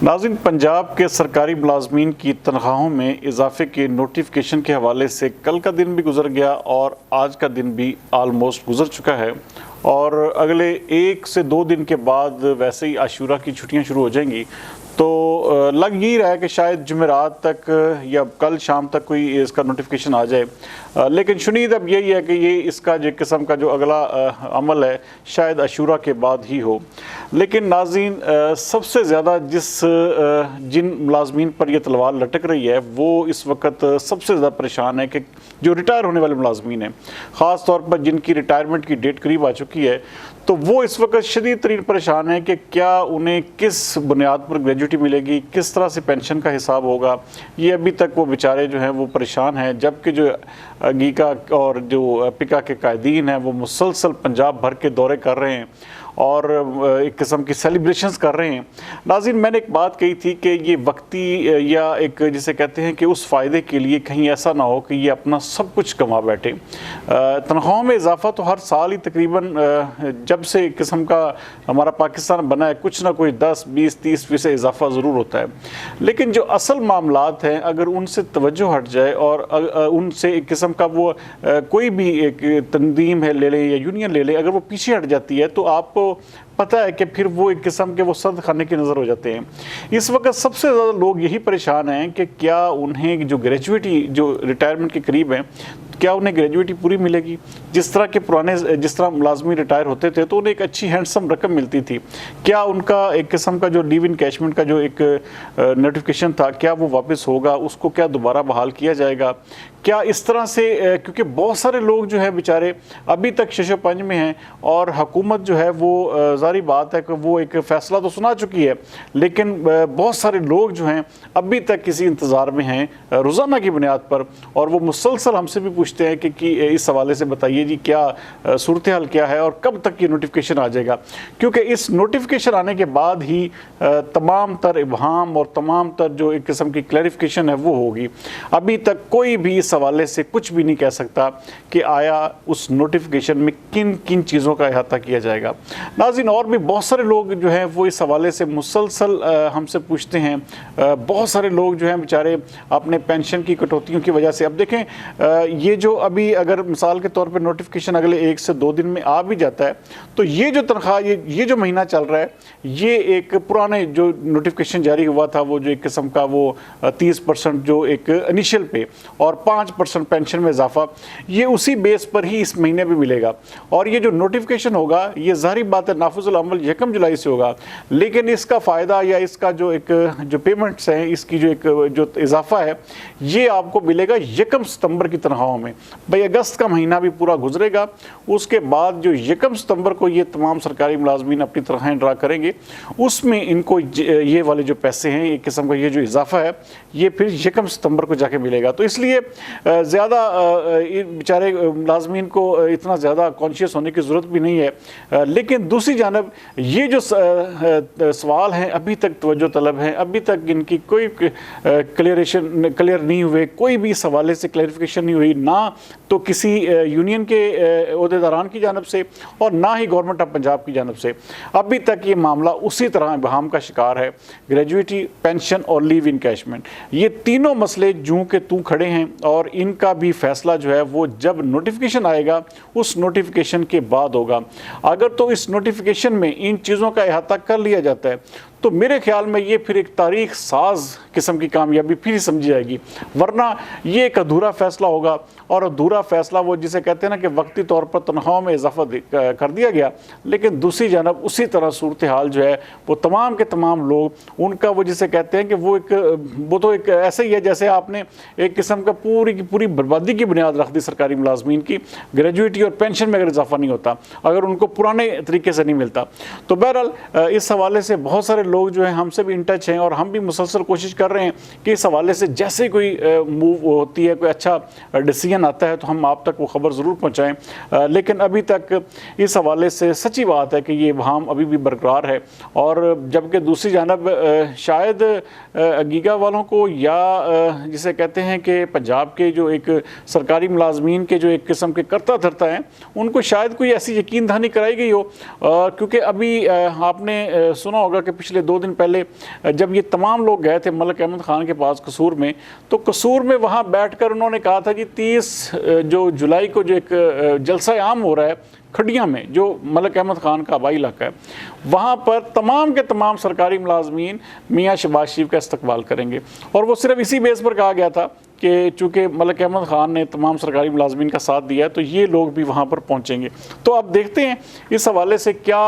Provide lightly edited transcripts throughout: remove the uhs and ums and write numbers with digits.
नाज़रीन, पंजाब के सरकारी मुलाजमीन की तनख्वाहों में इजाफे के नोटिफिकेशन के हवाले से कल का दिन भी गुजर गया और आज का दिन भी आलमोस्ट गुजर चुका है और अगले 1 से 2 दिन के बाद वैसे ही आशूरा की छुट्टियां शुरू हो जाएंगी। तो लग यही रहा है कि शायद जुमेरात तक या कल शाम तक कोई इसका नोटिफिकेशन आ जाए, लेकिन शुनीद अब यही है कि ये इसका जो किस्म का जो अगला अमल है शायद आशूरा के बाद ही हो। लेकिन नाज़रीन, सबसे ज़्यादा जिन मुलाजमीन पर यह तलवार लटक रही है वो इस वक्त सबसे ज़्यादा परेशान है कि जो रिटायर होने वाले मुलाजमीन हैं, ख़ास तौर पर जिनकी रिटायरमेंट की डेट करीब आ चुकी है, तो वो इस वक्त शदीद तरीन परेशान है कि क्या उन्हें किस बुनियाद पर ग्रेजुएटी मिलेगी, किस तरह से पेंशन का हिसाब होगा। ये अभी तक वो बेचारे जो हैं वो परेशान हैं, जबकि जो गीका और जो पिका के कायदीन हैं वो मुसलसल पंजाब भर के दौरे कर रहे हैं और एक किस्म की सेलिब्रेशंस कर रहे हैं। नाज़रीन, मैंने एक बात कही थी कि ये वक्ती या एक जिसे कहते हैं कि उस फ़ायदे के लिए कहीं ऐसा ना हो कि ये अपना सब कुछ कमा बैठे। तनख्वाहों में इजाफा तो हर साल ही तकरीबन जब से एक किस्म का हमारा पाकिस्तान बना है कुछ ना कोई 10, 20, 30% इजाफा ज़रूर होता है, लेकिन जो असल मामलात हैं अगर उनसे तवज्जो हट जाए और उनसे एक किस्म का वो कोई भी एक तंजीम है ले लें या यूनियन ले लें, अगर वो पीछे हट जाती है तो आपको पता है कि फिर वो एक किस्म के वो सद खाने की नज़र हो जाते हैं। इस वक्त सबसे ज़्यादा लोग यही परेशान हैं कि क्या उन्हें जो ग्रेजुएटी जो रिटायरमेंट के करीब हैं, क्या उन्हें ग्रेजुएटी पूरी मिलेगी। जिस तरह मुलाजमी रिटायर होते थे तो उन्हें एक अच्छी हैंडसम रकम मिलती थी, क्या उनका एक किस्म का जो लीव इनकैशमेंट का जो एक नोटिफिकेशन था क्या वो वापस होगा, उसको क्या दोबारा बहाल किया जाएगा, क्या इस तरह से क्योंकि बहुत सारे लोग जो है बेचारे अभी तक शशो पंज में हैं और हुकूमत जो है वो ज़ाहिर बात है कि वो एक फ़ैसला तो सुना चुकी है, लेकिन बहुत सारे लोग जो हैं अभी तक किसी इंतज़ार में हैं रोज़ाना की बुनियाद पर, और वो मुसलसल हमसे भी पूछते हैं कि इस हवाले से बताइए जी क्या सूरत हाल क्या है और कब तक ये नोटिफिकेशन आ जाएगा। क्योंकि इस नोटिफिकेशन आने के बाद ही तमाम तर इबहाम और तमाम तर जो एक किस्म की क्लैरिफिकेशन है वो होगी। अभी तक कोई भी इस हवाले से कुछ भी नहीं कह सकता कि आया उस नोटिफिकेशन में किन किन चीज़ों का अहाता किया जाएगा। नाज़रीन, और भी बहुत सारे लोग जो हैं वो इस हवाले से मुसलसल हमसे पूछते हैं। बहुत सारे लोग जो हैं बेचारे अपने पेंशन की कटौतियों की वजह से, अब देखें ये जो अभी अगर मिसाल के तौर पर नोटिफिकेशन अगले 1 से 2 दिन में आ भी जाता है तो ये जो तनख्वाह ये जो महीना चल रहा है ये एक पुराने जो नोटिफिकेशन जारी हुआ था वो जो एक किस्म का वो 30% जो एक इनिशियल पे और 5% पेंशन में इजाफा, ये उसी बेस पर ही इस महीने भी मिलेगा। और ये जो नोटिफिकेशन होगा ये ज़ाहिर बात है नाफिजुल अमल 1 जुलाई से होगा, लेकिन इसका फ़ायदा या इसका जो एक जो पेमेंट्स हैं इसकी जो एक जो इजाफा है ये आपको मिलेगा 1 सितंबर की तनख्वाहों में। भाई अगस्त का महीना भी पूरा गुजरेगा, उसके बाद जो 1 सितंबर को ये तमाम सरकारी मुलाजमीन अपनी तनख्वाहें ड्रा करेंगे उसमें इनको ये वाले जो पैसे हैं एक किस्म का ये जो इजाफा है ये फिर 1 सितंबर को जाके मिलेगा। तो इसलिए ज़्यादा बेचारे मुलाजमीन को इतना ज़्यादा कॉन्शियस होने की ज़रूरत भी नहीं है। लेकिन दूसरी जानब ये जो सवाल हैं अभी तक तवज्जो तलब हैं, अभी तक इनकी कोई क्लियर नहीं हुए, कोई भी इस हवाले से क्लैरिफिकेशन नहीं हुई, ना तो किसी यूनियन के ओहदेदारान की जानब से और ना ही गवर्नमेंट ऑफ पंजाब की जानब से। अभी तक ये मामला उसी तरह इबहाम का शिकार है। ग्रेजुएटी, पेंशन और लीव इनकैशमेंट, ये तीनों मसले जूं के तू खड़े हैं और इनका भी फैसला जो है वो जब नोटिफिकेशन आएगा उस नोटिफिकेशन के बाद होगा। अगर तो इस नोटिफिकेशन में इन चीज़ों का अहाता कर लिया जाता है तो मेरे ख्याल में ये फिर एक तारीख साज किस्म की कामयाबी फिर ही समझी जाएगी, वरना ये एक अधूरा फैसला होगा। और अधूरा फैसला वो जिसे कहते हैं ना कि वक्ती तौर पर तनख्वाहों में इजाफा कर दिया गया, लेकिन दूसरी जानब उसी तरह सूरत हाल जो है वो तमाम के तमाम लोग उनका वो जिसे कहते हैं कि वो तो एक ऐसे ही है जैसे आपने एक किस्म का पूरी की पूरी बर्बादी की बुनियाद रख दी सरकारी मुलाजमीन की। ग्रेजुएटी और पेंशन में अगर इजाफा नहीं होता, अगर उनको पुराने तरीके से नहीं मिलता, तो बहरहाल इस हवाले से बहुत सारे लोग जो हैं हमसे भी इन टच हैं और हम भी मुसलसल कोशिश कर रहे हैं कि इस हवाले से जैसे कोई मूव होती है, कोई अच्छा डिसीजन आता है तो हम आप तक वो खबर ज़रूर पहुँचाएँ। लेकिन अभी तक इस हवाले से सच्ची बात है कि ये इबहाम अभी भी बरकरार है। और जबकि दूसरी जानब शायद गीगा वालों को या जिसे कहते हैं कि पंजाब के जो एक सरकारी मुलाजमीन के जो एक किस्म के करता धरता हैं उनको शायद कोई ऐसी यकीन दहानी कराई गई हो, क्योंकि अभी आपने सुना होगा कि पिछले 2 दिन पहले जब ये तमाम लोग गए थे मलिक अहमद ख़ान के पास कसूर में, तो कसूर में वहाँ बैठकर उन्होंने कहा था जी 30 जो जुलाई को जो एक जलसा आम हो रहा है खड़िया में, जो मलिक अहमद ख़ान का आबाई इलाका है, वहाँ पर तमाम के तमाम सरकारी मुलाजमीन मियाँ शहबाज शरीफ का इस्तकबाल करेंगे। और वो सिर्फ इसी बेस पर कहा गया था कि चूँकि मलिक अहमद ख़ान ने तमाम सरकारी मुलाजमीन का साथ दिया है तो ये लोग भी वहाँ पर पहुँचेंगे। तो अब देखते हैं इस हवाले से क्या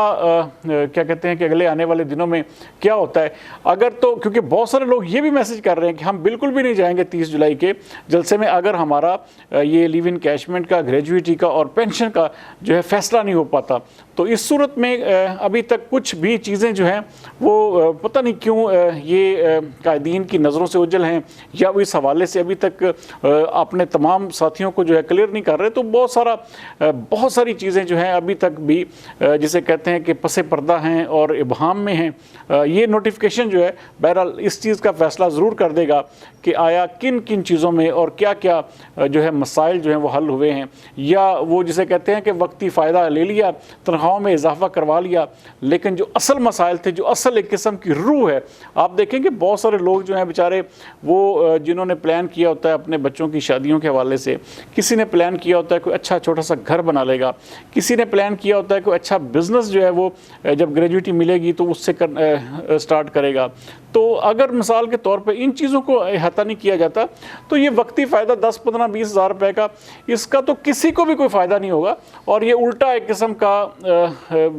कहते हैं कि अगले आने वाले दिनों में क्या होता है। अगर तो क्योंकि बहुत सारे लोग ये भी मैसेज कर रहे हैं कि हम बिल्कुल भी नहीं जाएंगे 30 जुलाई के जलसे में अगर हमारा ये लिव इन कैशमेंट का, ग्रेजुएटी का और पेंशन का जो है फैसला नहीं हो पाता। तो इस सूरत में अभी तक कुछ भी चीज़ें जो हैं वो पता नहीं क्यों ये कायदीन की नज़रों से ओझल हैं या वो इस हवाले से अभी तक अपने तमाम साथियों को जो है क्लियर नहीं कर रहे। तो बहुत सारी चीज़ें जो हैं अभी तक भी जिसे कहते हैं कि पसे पर्दा हैं और इबहाम में हैं। ये नोटिफिकेशन जो है बहरहाल इस चीज़ का फ़ैसला ज़रूर कर देगा कि आया किन किन चीज़ों में और क्या क्या जो है मसाइल जो हैं वो हल हुए हैं, या वो जिसे कहते हैं कि वक्ती फ़ायदा ले लिया, तनख्वाहों में इजाफा करवा लिया, लेकिन जो असल मसाइल थे, जो असल एक किस्म की रूह है। आप देखें कि बहुत सारे लोग जो हैं बेचारे वो जिन्होंने प्लान किया होता है अपने बच्चों की शादियों के हवाले से, किसी ने प्लान किया होता है कोई अच्छा छोटा सा घर बना लेगा, किसी ने प्लान किया होता है कोई अच्छा बिज़नेस जो है वो जब ग्रेजुएटी मिलेगी तो उससे स्टार्ट करेगा। तो अगर मिसाल के तौर पे इन चीज़ों को अहाता नहीं किया जाता तो ये वक्ती फ़ायदा 10, 15, 20 हज़ार रुपये का, इसका तो किसी को भी कोई फ़ायदा नहीं होगा। और ये उल्टा एक किस्म का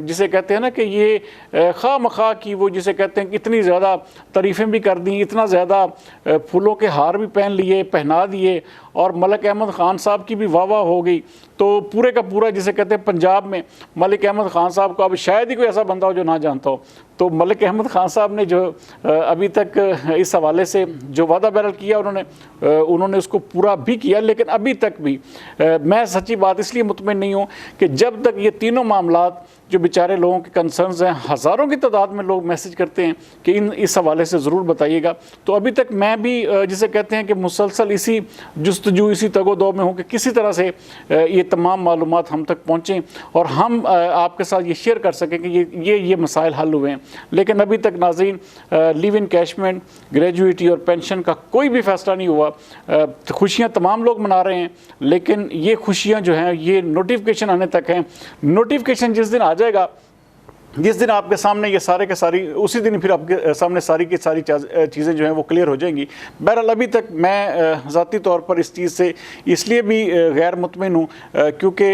जिसे कहते हैं ना कि ये खा मखा की वो जिसे कहते हैं कि इतनी ज़्यादा तारीफ़ें भी कर दी, इतना ज़्यादा फूलों के हार भी पहन लिए, पहना दिए, और मलिक अहमद ख़ान साहब की भी वाह वाह हो गई। तो पूरे का पूरा जिसे कहते हैं पंजाब में मलिक अहमद ख़ान साहब को अब शायद ही कोई ऐसा बंदा हो जो ना जानता हो। तो मलिक अहमद ख़ान साहब ने जो अभी तक इस हवाले से जो वादा बहरहाल किया उन्होंने उसको पूरा भी किया, लेकिन अभी तक भी मैं सच्ची बात इसलिए मुतमिन नहीं हूँ कि जब तक ये तीनों मामलात जो बेचारे लोगों के कंसर्न्स हैं, हज़ारों की तादाद में लोग मैसेज करते हैं कि इस हवाले से ज़रूर बताइएगा, तो अभी तक मैं भी जिसे कहते हैं कि मुसलसल इसी जुस्तजू, इसी तगो-दो में हूँ कि किसी तरह से ये तमाम मालूमात हम तक पहुँचें और हम आपके साथ ये शेयर कर सकें कि ये मसाइल हल हुए हैं। लेकिन अभी तक नाज़रीन लिव इन कैशमेंट, ग्रेजुएटी और पेंशन का कोई भी फ़ैसला नहीं हुआ। खुशियाँ तमाम लोग मना रहे हैं, लेकिन ये खुशियाँ जो हैं ये नोटिफिकेशन आने तक हैं। नोटिफिकेशन जिस दिन आ जाएगा, जिस दिन आपके सामने ये सारे के सारी, उसी दिन फिर आपके सामने सारी की सारी चीज़ें जो हैं वो क्लियर हो जाएंगी। बहरहाल अभी तक मैं ज़ाती तौर पर इस चीज़ से इसलिए भी गैर मुतमिन हूँ क्योंकि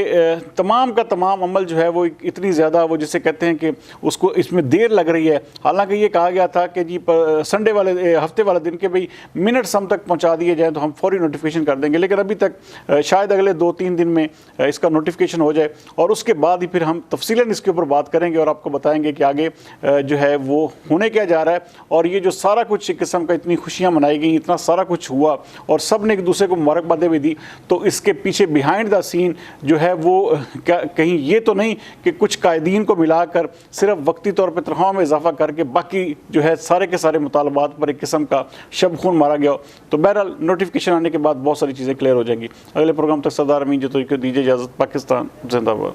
तमाम का तमाम अमल जो है वो इतनी ज़्यादा वो जिसे कहते हैं कि उसको इसमें देर लग रही है। हालांकि ये कहा गया था कि जी संडे वाले हफ्ते वाले दिन के भाई मिनट्स हम तक पहुँचा दिए जाएँ तो हम फौरी नोटिफिकेशन कर देंगे, लेकिन अभी तक शायद अगले 2-3 दिन में इसका नोटिफिकेशन हो जाए और उसके बाद ही फिर हम तफसीलन इसके ऊपर बात करेंगे और आपको बताएंगे कि आगे जो है वो होने क्या जा रहा है। और ये जो सारा कुछ एक किस्म का इतनी खुशियां मनाई गई, इतना सारा कुछ हुआ और सब ने एक दूसरे को मुबारकबादें भी दी, तो इसके पीछे बिहाइंड द सीन जो है वो कहीं ये तो नहीं कि कुछ कायदीन को मिलाकर सिर्फ वक्ती तौर पर तनख्वाह में इजाफा करके बाकी जो है सारे के सारे मुतालबात पर एक किस्म का शब खून मारा गया। तो बहरहाल नोटिफिकेशन आने के बाद बहुत सारी चीज़ें क्लियर हो जाएंगी। अगले प्रोग्राम तक सरदार अमीन जो तो दीजिए इजाज़त। पाकिस्तान जिंदाबाद।